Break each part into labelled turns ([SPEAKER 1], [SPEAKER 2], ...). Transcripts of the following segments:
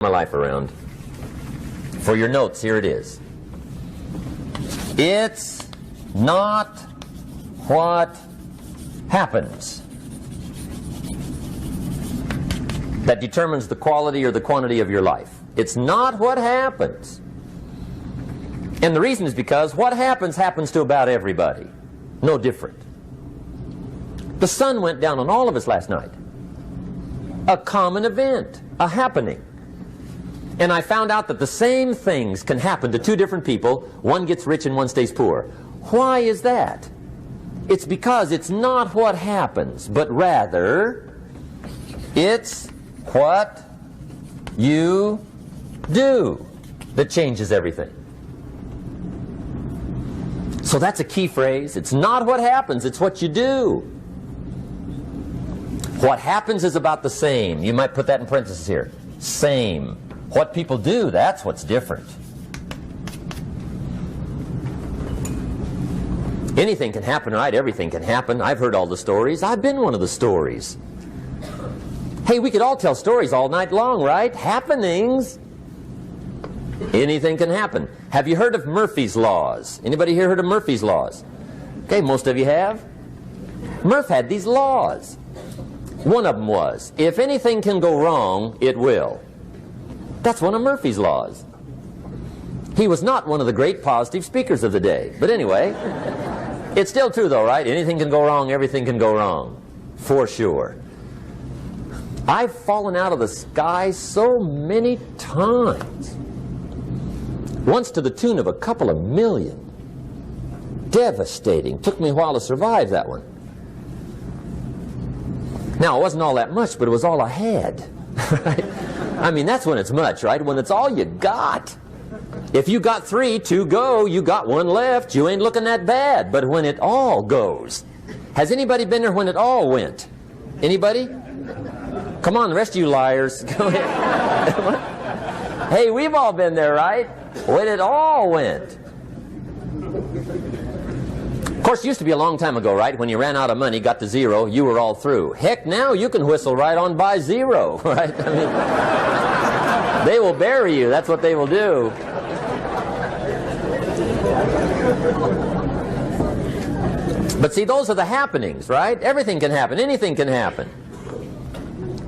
[SPEAKER 1] my life around. For your notes, here it is. It's not what happens that determines the quality or the quantity of your life. It's not what happens. And the reason is because what happens happens to about everybody. No different. The sun went down on all of us last night. A common event, a happening. And I found out that the same things can happen to two different people. One gets rich and one stays poor. Why is that? It's because it's not what happens, but rather it's what you do that changes everything. So that's a key phrase. It's not what happens, it's what you do. What happens is about the same. You might put that in parentheses here. Same. What people do, that's what's different. Anything can happen, right? Everything can happen. I've heard all the stories. I've been one of the stories. Hey, we could all tell stories all night long, right? Happenings. Anything can happen. Have you heard of Murphy's Laws? Anybody here heard of Murphy's Laws? Okay, most of you have. Murph had these laws. One of them was, if anything can go wrong, it will. That's one of Murphy's Laws. He was not one of the great positive speakers of the day. But anyway, it's still true though, right? Anything can go wrong, everything can go wrong. For sure. I've fallen out of the sky so many times. Once to the tune of a couple of million. Devastating. Took me a while to survive that one. Now, it wasn't all that much, but it was all I had. Right? I mean, that's when it's much, right? When it's all you got. If you got 3, 2 go, you got 1 left, you ain't looking that bad. But when it all goes. Has anybody been there when it all went? Anybody? Come on, the rest of you liars. Go ahead. Hey, we've all been there, right? When it all went. Of course, it used to be a long time ago, right? When you ran out of money, got to 0, you were all through. Heck, now you can whistle right on by 0, right? I mean, they will bury you. That's what they will do. But see, those are the happenings, right? Everything can happen. Anything can happen.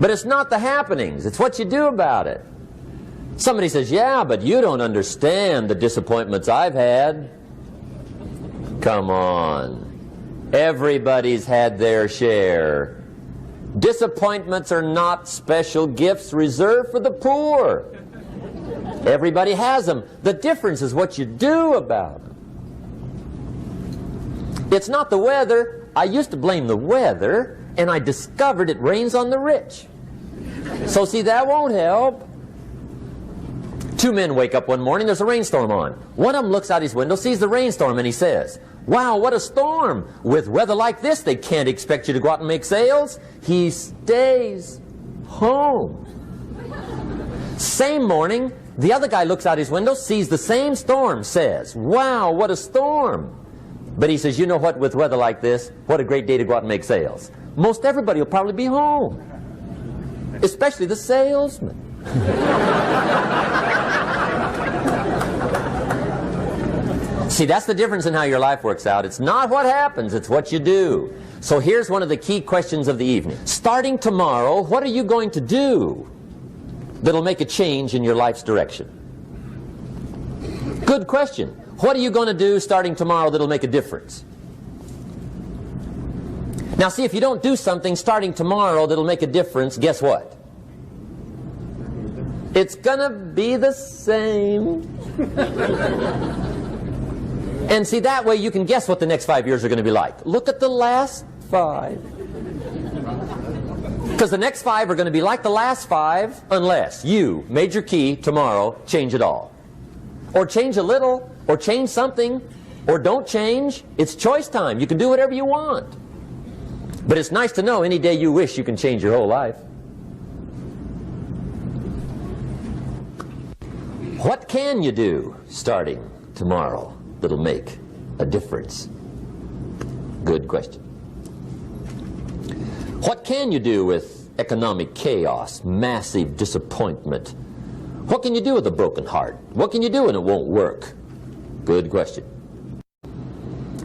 [SPEAKER 1] But it's not the happenings. It's what you do about it. Somebody says, yeah, but you don't understand the disappointments I've had. Come on. Everybody's had their share. Disappointments are not special gifts reserved for the poor. Everybody has them. The difference is what you do about them. It's not the weather. I used to blame the weather, and I discovered it rains on the rich. So see, that won't help. 2 men wake up one morning, there's a rainstorm on. One of them looks out his window, sees the rainstorm, and he says, wow, what a storm. With weather like this, they can't expect you to go out and make sales. He stays home. Same morning, the other guy looks out his window, sees the same storm, says, wow, what a storm. But he says, you know what, with weather like this, what a great day to go out and make sales. Most everybody will probably be home, especially the salesman. See, that's the difference in how your life works out. It's not what happens, it's what you do. So here's one of the key questions of the evening. Starting tomorrow, what are you going to do that'll make a change in your life's direction? Good question. What are you going to do starting tomorrow that'll make a difference? Now see, if you don't do something starting tomorrow that'll make a difference, guess what? It's gonna be the same. And see, that way you can guess what the next 5 years are going to be like. Look at the last 5. Because the next 5 are going to be like the last 5 unless you, major key, tomorrow, change it all. Or change a little, or change something, or don't change. It's choice time. You can do whatever you want. But it's nice to know any day you wish you can change your whole life. What can you do starting tomorrow that'll make a difference? Good question. What can you do with economic chaos, massive disappointment, What can you do with a broken heart? What can you do when it won't work? Good question.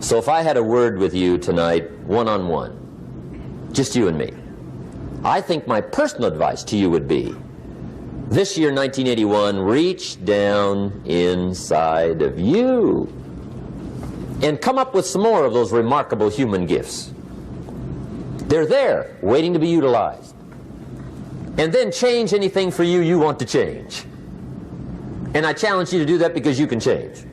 [SPEAKER 1] So if I had a word with you tonight, one-on-one, just you and me, I think my personal advice to you would be, this year, 1981, reach down inside of you and come up with some more of those remarkable human gifts. They're there, waiting to be utilized. And then change anything for you you want to change. And I challenge you to do that because you can change.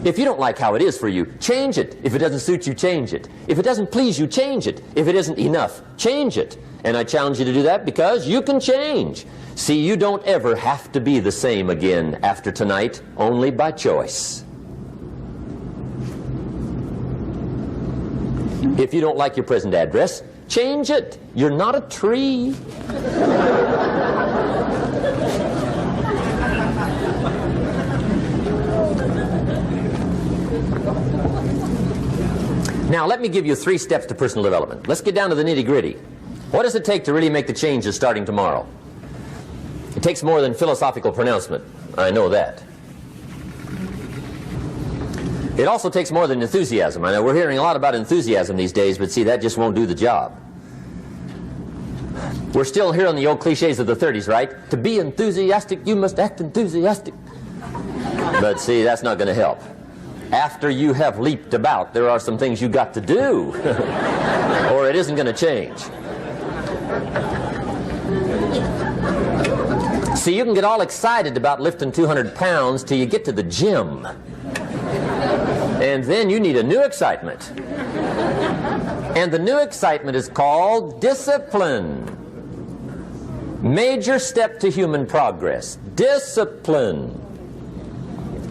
[SPEAKER 1] If you don't like how it is for you, change it. If it doesn't suit you, change it. If it doesn't please you, change it. If it isn't enough, change it. And I challenge you to do that because you can change. See, you don't ever have to be the same again after tonight, only by choice. If you don't like your present address, change it. You're not a tree. Now, let me give you 3 steps to personal development. Let's get down to the nitty-gritty. What does it take to really make the changes starting tomorrow? It takes more than philosophical pronouncement. I know that. It also takes more than enthusiasm. I know we're hearing a lot about enthusiasm these days, but see, that just won't do the job. We're still hearing the old cliches of the 30s, right? To be enthusiastic, you must act enthusiastic. But see, that's not going to help. After you have leaped about, there are some things you got to do, or it isn't going to change. See, you can get all excited about lifting 200 pounds till you get to the gym. And then you need a new excitement. And the new excitement is called discipline. Major step to human progress. Discipline.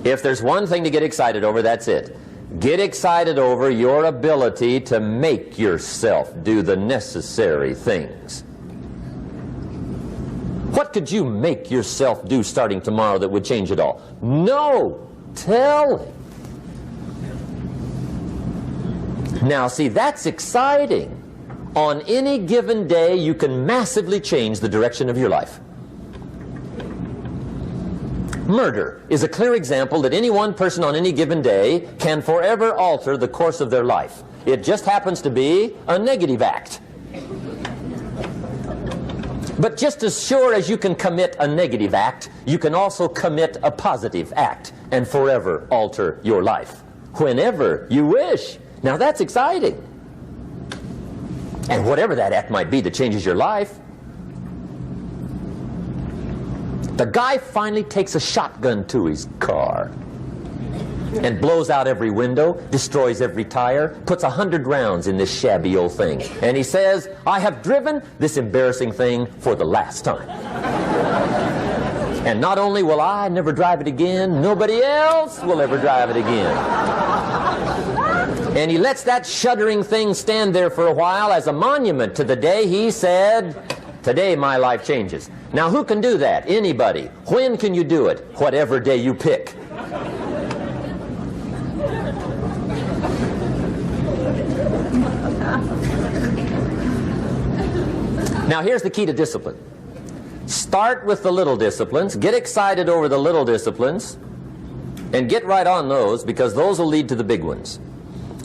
[SPEAKER 1] If there's one thing to get excited over, that's it. Get excited over your ability to make yourself do the necessary things. What could you make yourself do starting tomorrow that would change it all? No! Tell him. Now, see, that's exciting. On any given day, you can massively change the direction of your life. Murder is a clear example that any one person on any given day can forever alter the course of their life. It just happens to be a negative act. But just as sure as you can commit a negative act, you can also commit a positive act and forever alter your life, whenever you wish. Now that's exciting. And whatever that act might be that changes your life. The guy finally takes a shotgun to his car and blows out every window, destroys every tire, puts 100 rounds in this shabby old thing. And he says, I have driven this embarrassing thing for the last time. And not only will I never drive it again, nobody else will ever drive it again. And he lets that shuddering thing stand there for a while as a monument to the day he said, today my life changes. Now who can do that? Anybody. When can you do it? Whatever day you pick. Now here's the key to discipline. Start with the little disciplines, get excited over the little disciplines, and get right on those, because those will lead to the big ones.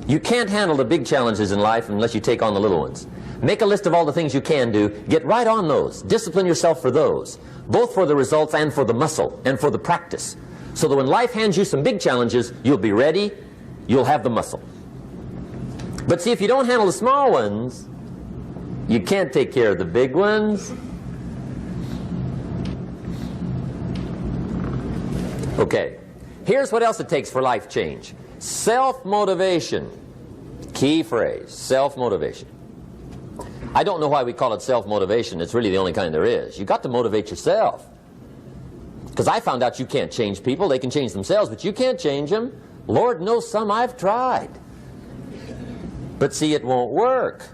[SPEAKER 1] You can't handle the big challenges in life unless you take on the little ones. Make a list of all the things you can do, get right on those, discipline yourself for those, both for the results and for the muscle and for the practice, so that when life hands you some big challenges, you'll be ready, you'll have the muscle. But see, if you don't handle the small ones, you can't take care of the big ones. Okay, here's what else it takes for life change. Self-motivation. Key phrase, self-motivation. I don't know why we call it self-motivation. It's really the only kind there is. You've got to motivate yourself. Because I found out you can't change people. They can change themselves, but you can't change them. Lord knows some I've tried. But see, it won't work.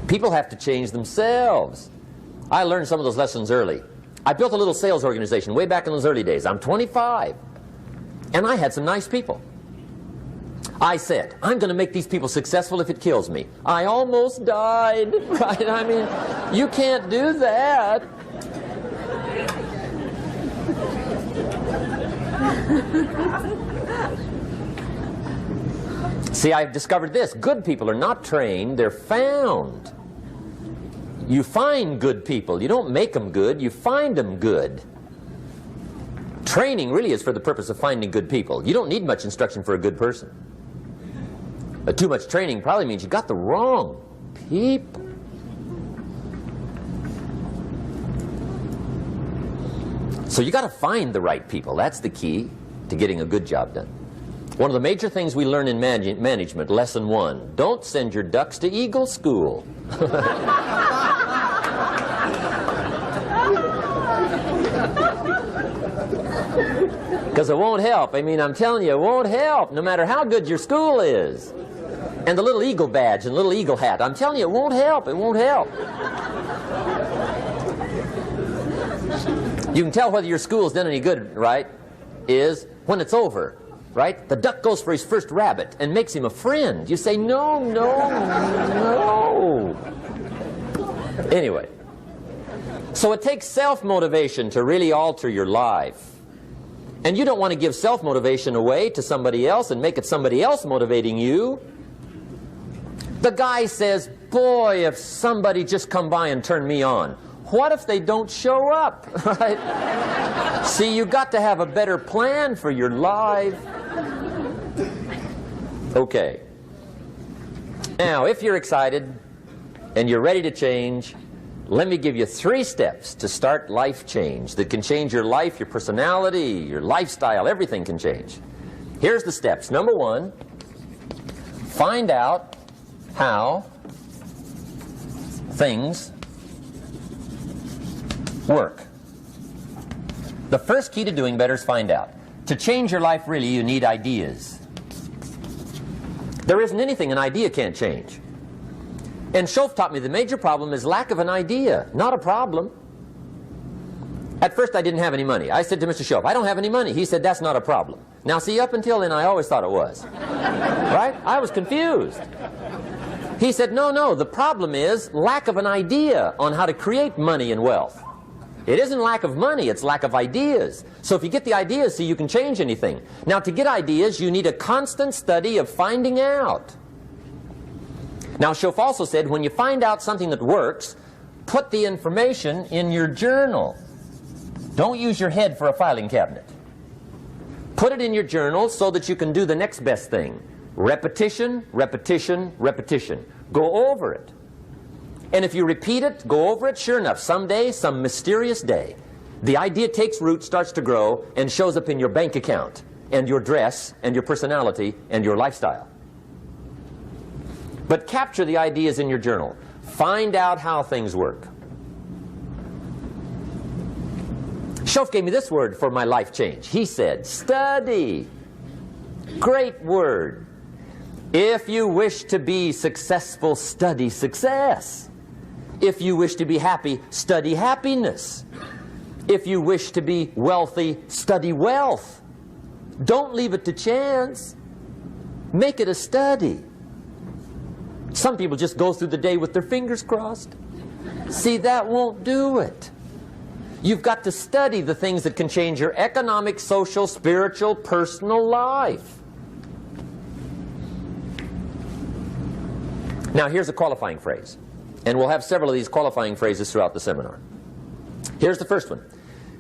[SPEAKER 1] People have to change themselves. I learned some of those lessons early. I built a little sales organization way back in those early days. I'm 25. And I had some nice people. I said, I'm going to make these people successful if it kills me. I almost died, right? I mean, you can't do that. See, I've discovered this. Good people are not trained, they're found. You find good people. You don't make them good, you find them good. Training really is for the purpose of finding good people. You don't need much instruction for a good person. Too much training probably means you got the wrong people. So you got to find the right people. That's the key to getting a good job done. One of the major things we learn in management, lesson 1, don't send your ducks to Eagle School. Because it won't help. I mean, I'm telling you, it won't help, no matter how good your school is. And the little eagle badge and little eagle hat, I'm telling you, it won't help. It won't help. You can tell whether your school's done any good, right, is when it's over, right? The duck goes for his first rabbit and makes him a friend. You say, no, no, no. Anyway, so it takes self-motivation to really alter your life. And you don't want to give self-motivation away to somebody else and make it somebody else motivating you. The guy says, boy, if somebody just come by and turn me on. What if they don't show up? Right? See, you got to have a better plan for your life. Okay. Now, if you're excited and you're ready to change, let me give you 3 steps to start life change that can change your life, your personality, your lifestyle, everything can change. Here's the steps. Number 1, find out how things work. The first key to doing better is find out. To change your life, really, you need ideas. There isn't anything an idea can't change. And Schoaf taught me the major problem is lack of an idea, not a problem. At first I didn't have any money. I said to Mr. Schoaf, I don't have any money. He said, that's not a problem. Now see, up until then I always thought it was. Right? I was confused. He said, no, no, the problem is lack of an idea on how to create money and wealth. It isn't lack of money, it's lack of ideas. So if you get the ideas, see, you can change anything. Now to get ideas, you need a constant study of finding out. Now Schoaf also said, when you find out something that works, put the information in your journal. Don't use your head for a filing cabinet. Put it in your journal so that you can do the next best thing. Repetition, repetition, repetition. Go over it. And if you repeat it, go over it, sure enough, someday, some mysterious day, the idea takes root, starts to grow, and shows up in your bank account, and your dress, and your personality, and your lifestyle. But capture the ideas in your journal. Find out how things work. Schoaf gave me this word for my life change. He said, study. Great word. If you wish to be successful, study success. If you wish to be happy, study happiness. If you wish to be wealthy, study wealth. Don't leave it to chance. Make it a study. Some people just go through the day with their fingers crossed. See, that won't do it. You've got to study the things that can change your economic, social, spiritual, personal life. Now here's a qualifying phrase, and we'll have several of these qualifying phrases throughout the seminar. Here's the first one.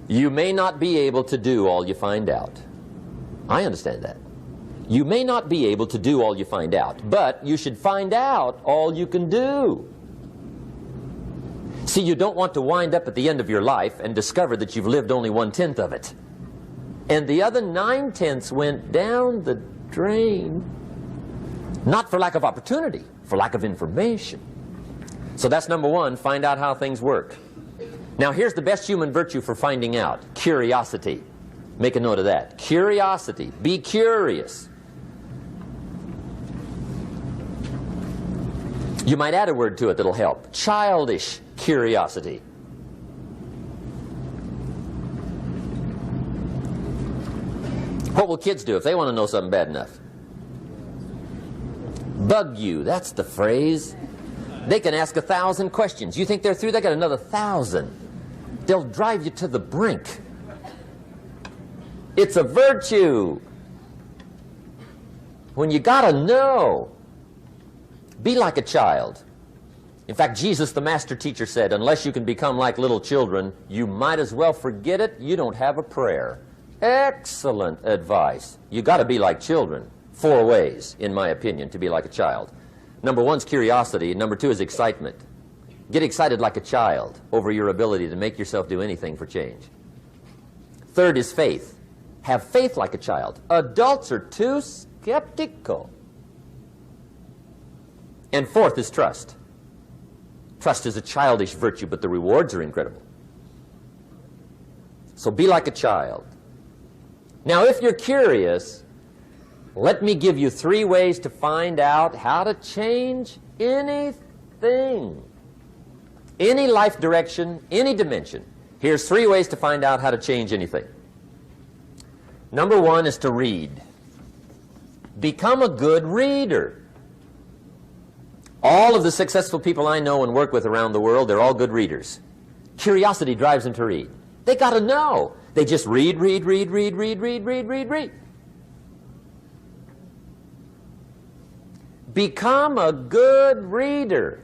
[SPEAKER 1] You may not be able to do all you find out. I understand that. You may not be able to do all you find out, but you should find out all you can do. See, you don't want to wind up at the end of your life and discover that you've lived only 1/10 of it, and the other 9/10 went down the drain. Not for lack of opportunity, for lack of information. So that's number 1, find out how things work. Now here's the best human virtue for finding out, curiosity. Make a note of that. Curiosity. Be curious. You might add a word to it that'll help. Childish curiosity. What will kids do if they want to know something bad enough? Bug you, that's the phrase. They can ask 1,000 questions. You think they're through? They got another 1,000. They'll drive you to the brink. It's a virtue. When you gotta know, be like a child. In fact, Jesus, the master teacher, said, unless you can become like little children, you might as well forget it. You don't have a prayer. Excellent advice. You got to be like children. 4 ways, in my opinion, to be like a child. Number 1 is curiosity. Number 2 is excitement. Get excited like a child over your ability to make yourself do anything for change. 3rd is faith. Have faith like a child. Adults are too skeptical. And 4th is trust. Trust is a childish virtue, but the rewards are incredible. So be like a child. Now, if you're curious, let me give you 3 ways to find out how to change anything. Any life direction, any dimension. Here's 3 ways to find out how to change anything. Number 1 is to read. Become a good reader. All of the successful people I know and work with around the world, they're all good readers. Curiosity drives them to read. They got to know. They just read. Become a good reader.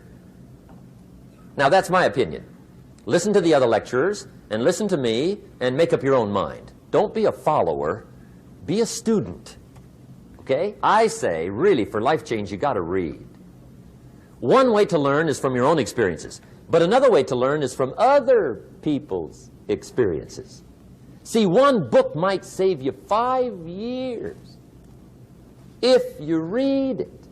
[SPEAKER 1] Now, that's my opinion. Listen to the other lecturers and listen to me and make up your own mind. Don't be a follower. Be a student. Okay? I say, really, for life change, you got to read. One way to learn is from your own experiences, but another way to learn is from other people's experiences. See, one book might save you 5 years if you read it.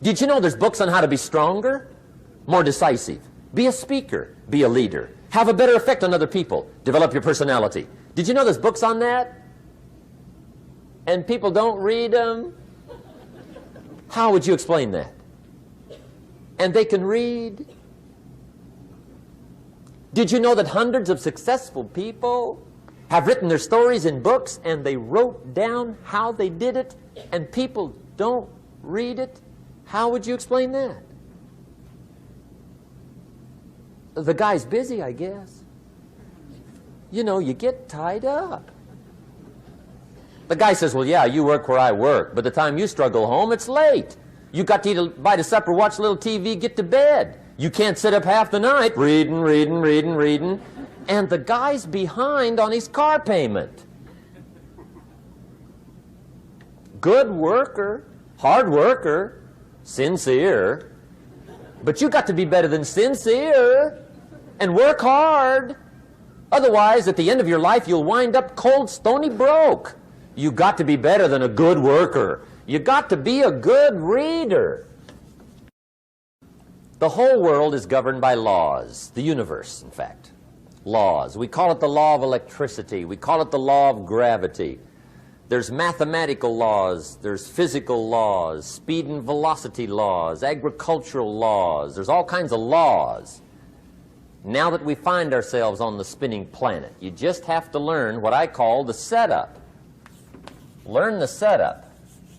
[SPEAKER 1] Did you know there's books on how to be stronger, more decisive, be a speaker, be a leader, have a better effect on other people, develop your personality? Did you know there's books on that? And people don't read them? How would you explain that? And they can read. Did you know that hundreds of successful people have written their stories in books and they wrote down how they did it and people don't read it? How would you explain that? The guy's busy, I guess. You know, you get tied up. The guy says, well, yeah, you work where I work. By the time you struggle home, it's late. You got to eat a bite of supper, watch a little TV, get to bed. You can't sit up half the night reading. And the guy's behind on his car payment. Good worker, hard worker, sincere. But you got to be better than sincere and work hard. Otherwise, at the end of your life, you'll wind up cold, stony broke. You got to be better than a good worker. You got to be a good reader. The whole world is governed by laws. The universe, in fact. Laws. We call it the law of electricity. We call it the law of gravity. There's mathematical laws. There's physical laws. Speed and velocity laws. Agricultural laws. There's all kinds of laws. Now that we find ourselves on the spinning planet, you just have to learn what I call the setup. Learn the setup.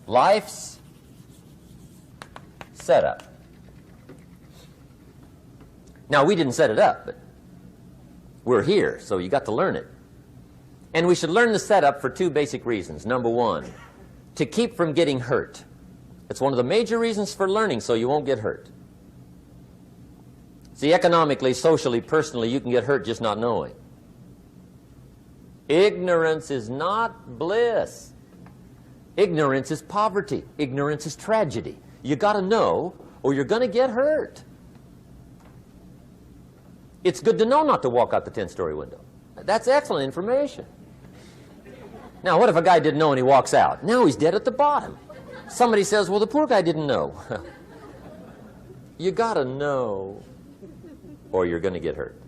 [SPEAKER 1] Life's setup. Now, we didn't set it up, but we're here, so you got to learn it. And we should learn the setup for 2 basic reasons. Number 1, to keep from getting hurt. It's one of the major reasons for learning, so you won't get hurt. See, economically, socially, personally, you can get hurt just not knowing. Ignorance is not bliss. Ignorance is poverty. Ignorance is tragedy. You got to know, or you're going to get hurt. It's good to know not to walk out the 10-story window. That's excellent information. Now, what if a guy didn't know and he walks out? Now he's dead at the bottom. Somebody says, well, the poor guy didn't know. You got to know, or you're going to get hurt.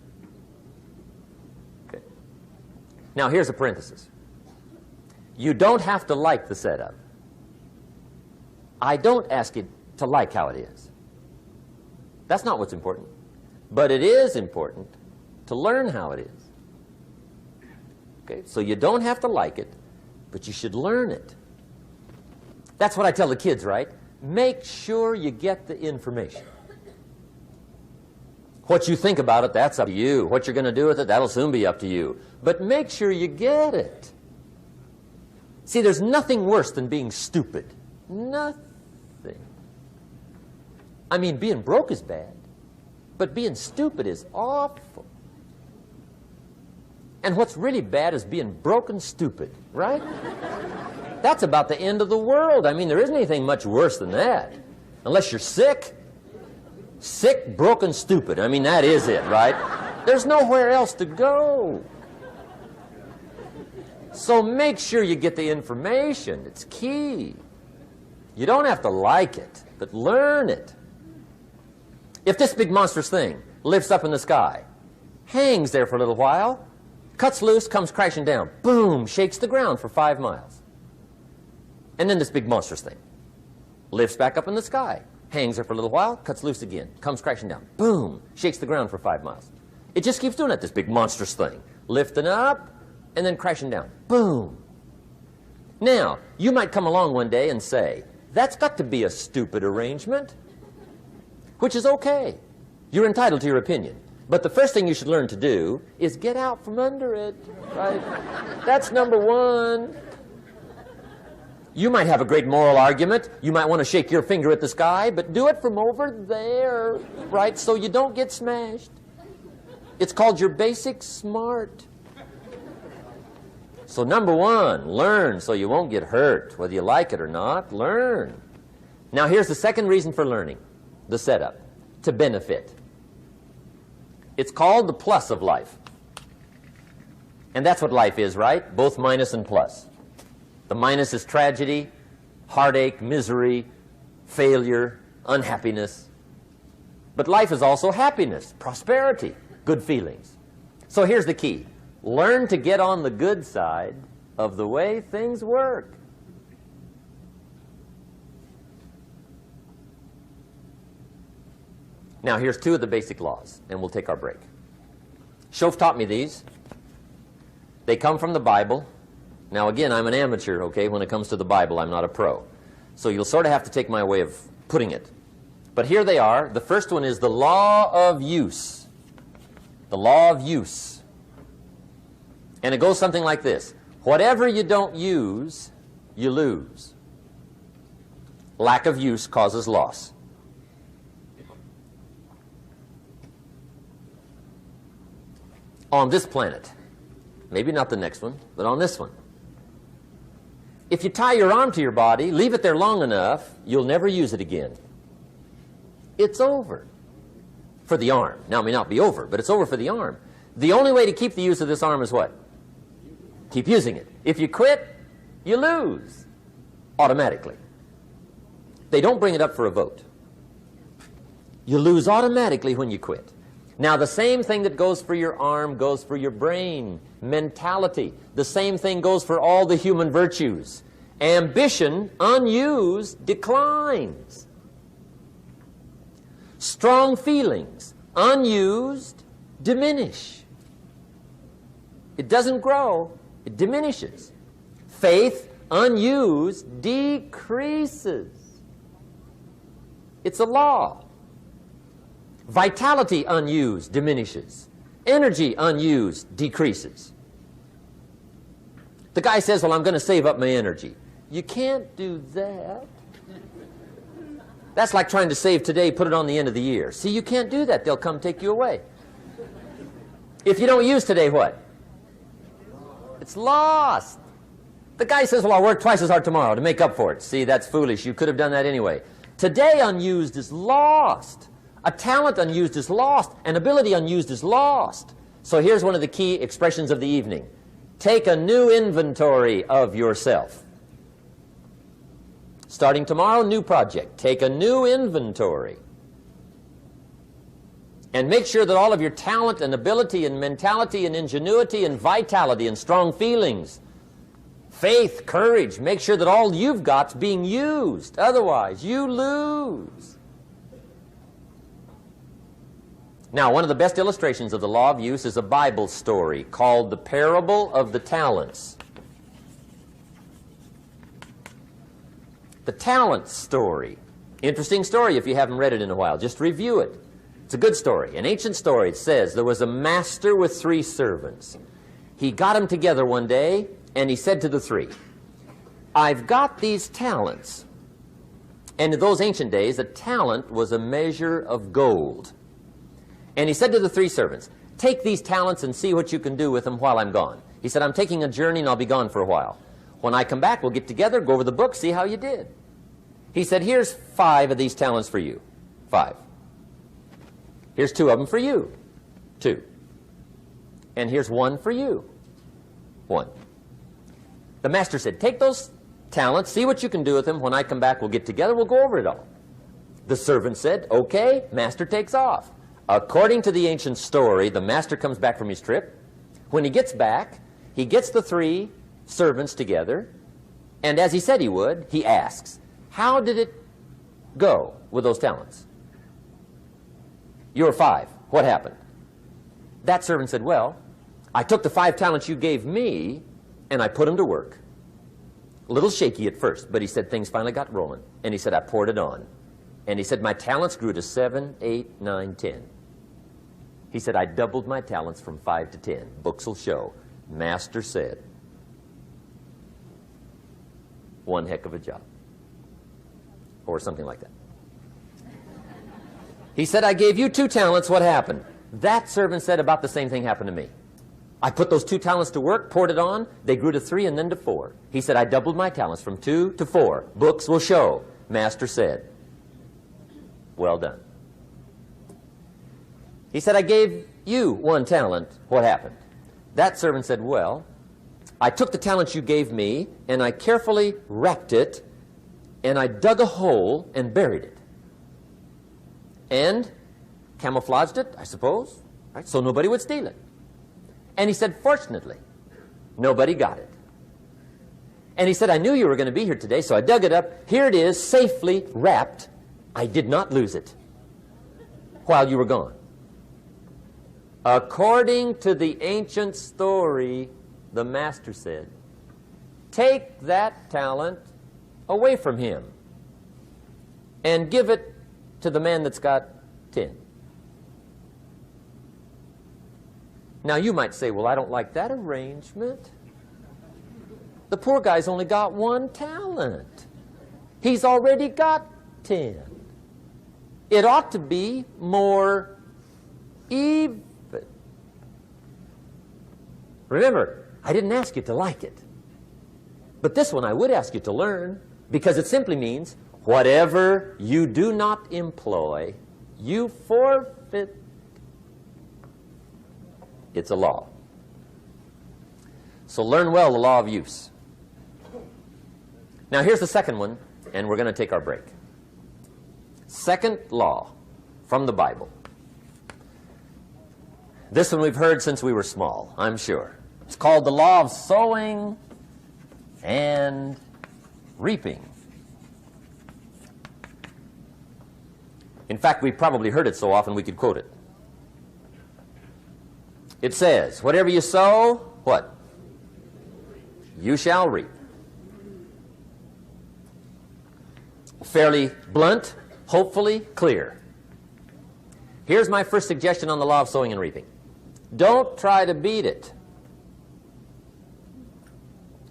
[SPEAKER 1] Okay. Now, here's a parenthesis. You don't have to like the setup. I don't ask you to like how it is. That's not what's important. But it is important to learn how it is. Okay? So you don't have to like it, but you should learn it. That's what I tell the kids, right? Make sure you get the information. What you think about it, that's up to you. What you're going to do with it, that'll soon be up to you. But make sure you get it. See, there's nothing worse than being stupid. Nothing. I mean, being broke is bad, but being stupid is awful. And what's really bad is being broke and stupid, right? That's about the end of the world. I mean, there isn't anything much worse than that. Unless you're sick. Sick, broken, stupid. I mean, that is it, right? There's nowhere else to go. So make sure you get the information. It's key. You don't have to like it, but learn it. If this big monstrous thing lifts up in the sky, hangs there for a little while, cuts loose, comes crashing down, boom, shakes the ground for 5 miles. And then this big monstrous thing lifts back up in the sky, hangs there for a little while, cuts loose again, comes crashing down, boom, shakes the ground for 5 miles. It just keeps doing it, this big monstrous thing, lifting up and then crashing down, boom. Now, you might come along one day and say, that's got to be a stupid arrangement, which is okay. You're entitled to your opinion. But the first thing you should learn to do is get out from under it, right? That's number one. You might have a great moral argument. You might want to shake your finger at the sky, but do it from over there, right, so you don't get smashed. It's called your basic smart. So number one, learn so you won't get hurt. Whether you like it or not, learn. Now here's the second reason for learning, the setup, to benefit. It's called the plus of life. And that's what life is, right? Both minus and plus. The minus is tragedy, heartache, misery, failure, unhappiness. But life is also happiness, prosperity, good feelings. So here's the key. Learn to get on the good side of the way things work. Now, here's 2 of the basic laws, and we'll take our break. Schoaf taught me these. They come from the Bible. Now, again, I'm an amateur, okay? When it comes to the Bible, I'm not a pro. So you'll sort of have to take my way of putting it. But here they are. The first one is the law of use. The law of use. And it goes something like this. Whatever you don't use, you lose. Lack of use causes loss. On this planet, maybe not the next one, but on this one, if you tie your arm to your body, leave it there long enough, you'll never use it again. It's over for the arm. Now, it may not be over, but it's over for the arm. The only way to keep the use of this arm is what? Keep using it. If you quit, you lose automatically. They don't bring it up for a vote. You lose automatically when you quit. Now, the same thing that goes for your arm goes for your brain, mentality. The same thing goes for all the human virtues. Ambition, unused, declines. Strong feelings, unused, diminish. It doesn't grow, it diminishes. Faith, unused, decreases. It's a law. Vitality unused diminishes. Energy unused decreases. The guy says, well, I'm going to save up my energy. You can't do that. That's like trying to save today, put it on the end of the year. See, you can't do that. They'll come take you away. If you don't use today, what? It's lost. The guy says, well, I'll work twice as hard tomorrow to make up for it. See, that's foolish. You could have done that anyway. Today unused is lost. A talent unused is lost. An ability unused is lost. So here's one of the key expressions of the evening. Take a new inventory of yourself. Starting tomorrow, new project. Take a new inventory. And make sure that all of your talent and ability and mentality and ingenuity and vitality and strong feelings, faith, courage, make sure that all you've got's being used. Otherwise, you lose. Now, one of the best illustrations of the law of use is a Bible story called the Parable of the Talents. The talent story. Interesting story if you haven't read it in a while. Just review it. It's a good story. An ancient story. It says there was a master with 3 servants. He got them together one day, and he said to the 3, I've got these talents. And in those ancient days, a talent was a measure of gold. And he said to the 3 servants, take these talents and see what you can do with them while I'm gone. He said, I'm taking a journey and I'll be gone for a while. When I come back, we'll get together, go over the book, see how you did. He said, here's 5 of these talents for you. 5. Here's 2 of them for you. 2. And here's 1 for you. 1. The master said, take those talents, see what you can do with them. When I come back, we'll get together, we'll go over it all. The servant said, okay, master takes off. According to the ancient story, the master comes back from his trip. When he gets back, he gets the 3 servants together, and as he said he would, he asks, how did it go with those talents? You were 5. What happened? That servant said, well, I took the 5 talents you gave me, and I put them to work. A little shaky at first, but he said things finally got rolling. And he said, I poured it on. And he said, my talents grew to 7, 8, 9, 10. He said, I doubled my talents from 5 to 10. Books will show. Master said, one heck of a job. Or something like that. He said, I gave you 2 talents. What happened? That servant said, about the same thing happened to me. I put those 2 talents to work, poured it on. They grew to 3 and then to 4. He said, I doubled my talents from 2 to 4. Books will show. Master said, well done. He said, I gave you 1 talent. What happened? That servant said, well, I took the talents you gave me, and I carefully wrapped it, and I dug a hole and buried it. And camouflaged it, I suppose, right, so nobody would steal it. And he said, fortunately, nobody got it. And he said, I knew you were going to be here today, so I dug it up. Here it is, safely wrapped. I did not lose it while you were gone. According to the ancient story, the master said, take that talent away from him and give it to the man that's got 10. Now you might say, well, I don't like that arrangement. The poor guy's only got 1 talent. He's already got 10. It ought to be more even. Remember, I didn't ask you to like it. But this one I would ask you to learn, because it simply means whatever you do not employ, you forfeit. It's a law. So learn well the law of use. Now here's the second one, and we're going to take our break. Second law from the Bible. This one we've heard since we were small, I'm sure. It's called the law of sowing and reaping. In fact, we've probably heard it so often we could quote it. It says, whatever you sow, what? You shall reap. Fairly blunt, hopefully clear. Here's my first suggestion on the law of sowing and reaping. Don't try to beat it.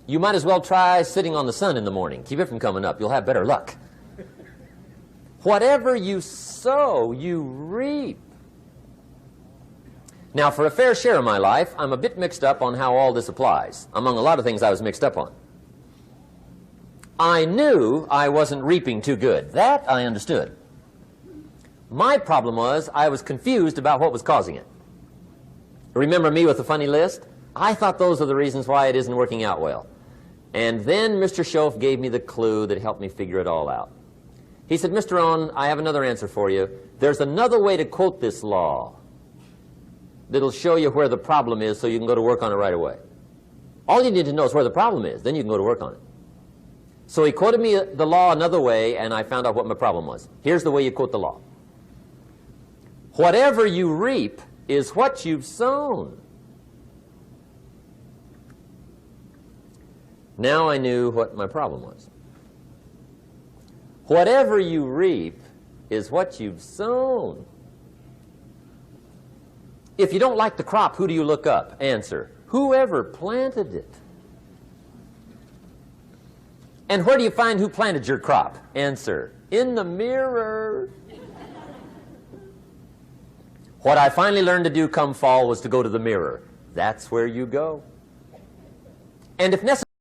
[SPEAKER 1] You might as well try sitting on the sun in the morning. Keep it from coming up. You'll have better luck. Whatever you sow, you reap. Now, for a fair share of my life, I'm a bit mixed up on how all this applies. Among a lot of things I was mixed up on. I knew I wasn't reaping too good. That I understood. My problem was I was confused about what was causing it. Remember me with the funny list? I thought those are the reasons why it isn't working out well. And then Mr. Schoaf gave me the clue that helped me figure it all out. He said, Mr. Rohn, I have another answer for you. There's another way to quote this law that'll show you where the problem is so you can go to work on it right away. All you need to know is where the problem is. Then you can go to work on it. So he quoted me the law another way, and I found out what my problem was. Here's the way you quote the law. Whatever you reap is what you've sown. Now I knew what my problem was. Whatever you reap is what you've sown. If you don't like the crop, who do you look up? Answer, whoever planted it. And where do you find who planted your crop? Answer, in the mirror. What I finally learned to do come fall was to go to the mirror. That's where you go. And if necessary,